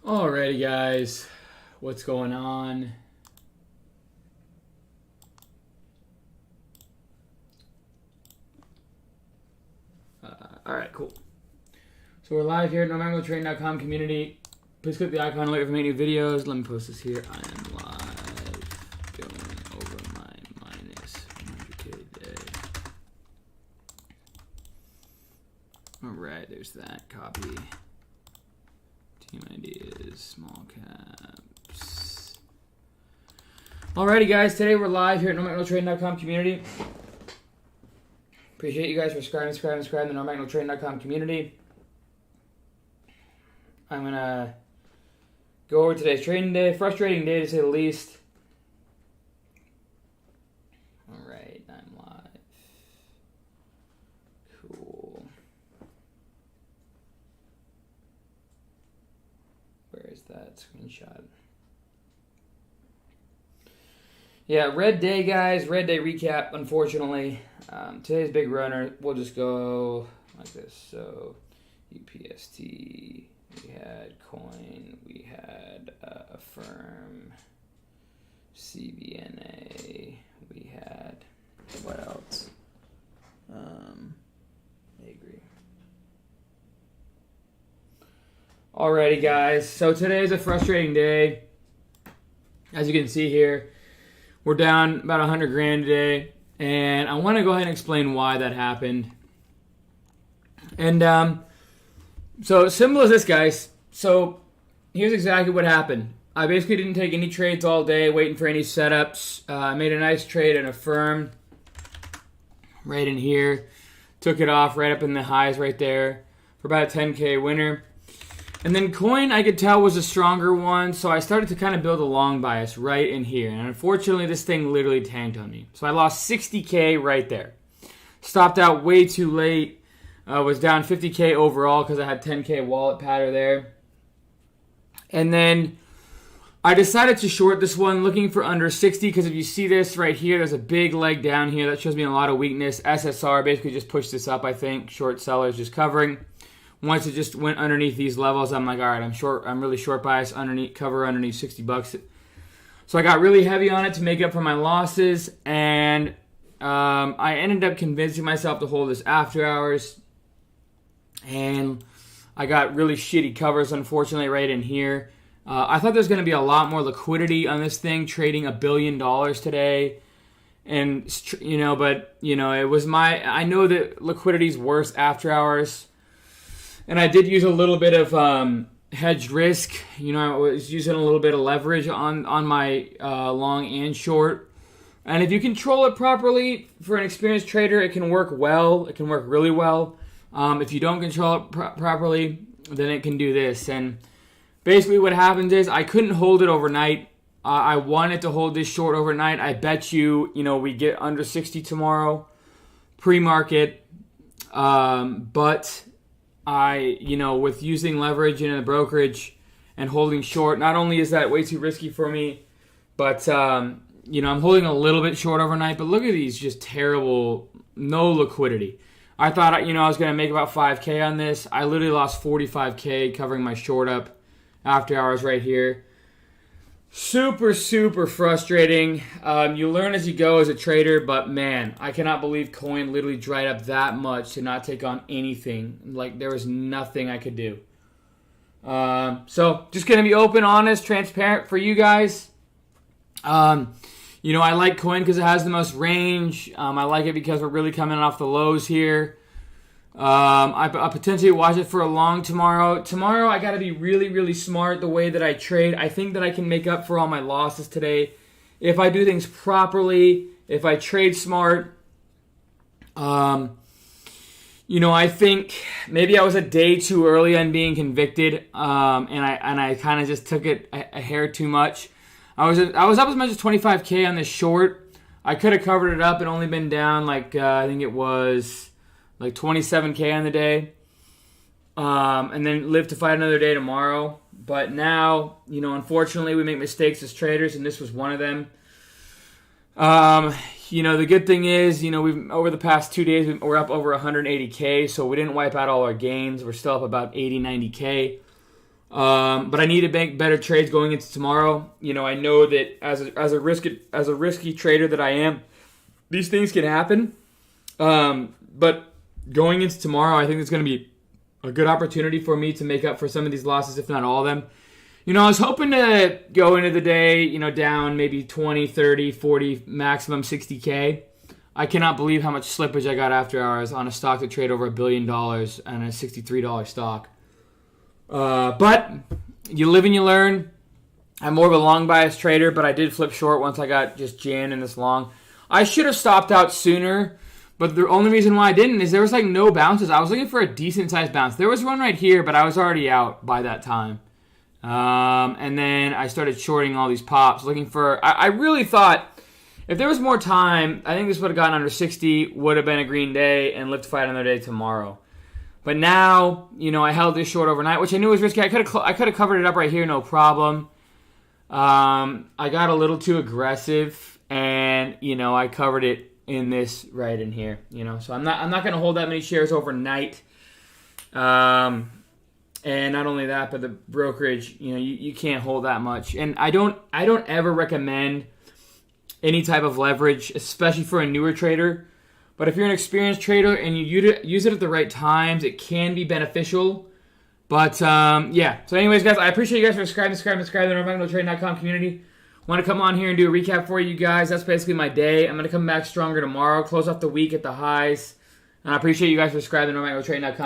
Alrighty guys, what's going on? Alright, cool. So we're live here at NorMangoTrading.com community. Please click the icon later for any new videos. Let me post this here. I am live going over my minus 100K day. Alright, there's that. Copy. Team ID is small caps. Alrighty guys, today we're live here at NorMangoTrading.com community. Appreciate you guys for subscribing to the NorMangoTrading.com community. I'm going to go over today's trading day. Frustrating day to say the least. Alright, I'm live. Cool. Where is that screenshot? Yeah, red day, guys. Red day recap, unfortunately. Today's big runner, we'll just go like this. So, UPST, we had coin, we had Affirm, CBNA, we had, what else? I agree. Alrighty, guys. So today's a frustrating day. As you can see here, we're down about 100 grand today. And I want to go ahead and explain why that happened. And so simple as this, guys. So here's exactly what happened. I basically didn't take any trades all day, waiting for any setups. I made a nice trade in Affirm right in here. Took it off right up in the highs right there for about a 10K winner. And then coin, I could tell, was a stronger one, so I started to kind of build a long bias right in here. And unfortunately, this thing literally tanked on me. So I lost 60K right there. Stopped out way too late. Was down 50K overall because I had 10K wallet patter there. And then I decided to short this one, looking for under 60, because if you see this right here, there's a big leg down here. That shows me a lot of weakness. SSR basically just pushed this up, I think. Short sellers just covering. Once it just went underneath these levels, I'm like, all right, I'm really short bias underneath, cover underneath 60 bucks. So I got really heavy on it to make up for my losses, and I ended up convincing myself to hold this after hours, and I got really shitty covers, unfortunately, right in here. I thought there's going to be a lot more liquidity on this thing, trading $1 billion today. And, but, it was I know that liquidity's worse after hours. And I did use a little bit of hedged risk. I was using a little bit of leverage on my long and short. And if you control it properly, for an experienced trader, it can work well. It can work really well. If you don't control it properly, then it can do this. And basically what happens is I couldn't hold it overnight. I wanted to hold this short overnight. I bet you, we get under 60 tomorrow, pre-market. But with using leverage in the brokerage and holding short, not only is that way too risky for me, but, I'm holding a little bit short overnight. But look at these just terrible, no liquidity. I thought, I was going to make about 5K on this. I literally lost 45K covering my short up after hours right here. Super, super frustrating. You learn as you go as a trader, but man, I cannot believe coin literally dried up that much to not take on anything. Like, there was nothing I could do. So, just going to be open, honest, transparent for you guys. I like coin because it has the most range. I like it because we're really coming off the lows here. I potentially watch it for a long tomorrow. Tomorrow, I got to be really, really smart the way that I trade. I think that I can make up for all my losses today if I do things properly, if I trade smart. I think maybe I was a day too early on being convicted, and I kind of just took it a hair too much. I was up as much as 25K on this short. I could have covered it up and only been down I think it was like 27K on the day, and then live to fight another day tomorrow. But now, unfortunately, we make mistakes as traders, and this was one of them. The good thing is, we've over the past 2 days, we're up over 180K, so we didn't wipe out all our gains. We're still up about 80, 90K. But I need to make better trades going into tomorrow. You know, I know that as a risky trader that I am, these things can happen. But going into tomorrow, I think it's going to be a good opportunity for me to make up for some of these losses, if not all of them. You know, I was hoping to go into the day, you know, down maybe 20, 30, 40, maximum 60K. I cannot believe how much slippage I got after hours on a stock that traded over $1 billion and a $63 stock. But you live and you learn. I'm more of a long bias trader, but I did flip short once I got just jammed in this long. I should have stopped out sooner, but the only reason why I didn't is there was like no bounces. I was looking for a decent sized bounce. There was one right here, but I was already out by that time. And then I started shorting all these pops, looking for... I really thought if there was more time, I think this would have gotten under 60, would have been a green day, and lived to fight another day tomorrow. But now, you know, I held this short overnight, which I knew was risky. I could have covered it up right here, no problem. I got a little too aggressive, and you know, I covered it in this right in here. You know, so I'm not going to hold that many shares overnight. And not only that, but the brokerage, you know, you can't hold that much. And I don't ever recommend any type of leverage, especially for a newer trader. But if you're an experienced trader and you use it at the right times, it can be beneficial. But, yeah. So anyways, guys, I appreciate you guys for subscribing to the NorthAmericanTrading.com community. Want to come on here and do a recap for you guys. That's basically my day. I'm going to come back stronger tomorrow, close off the week at the highs. And I appreciate you guys for subscribing to NorthAmericanTrading.com.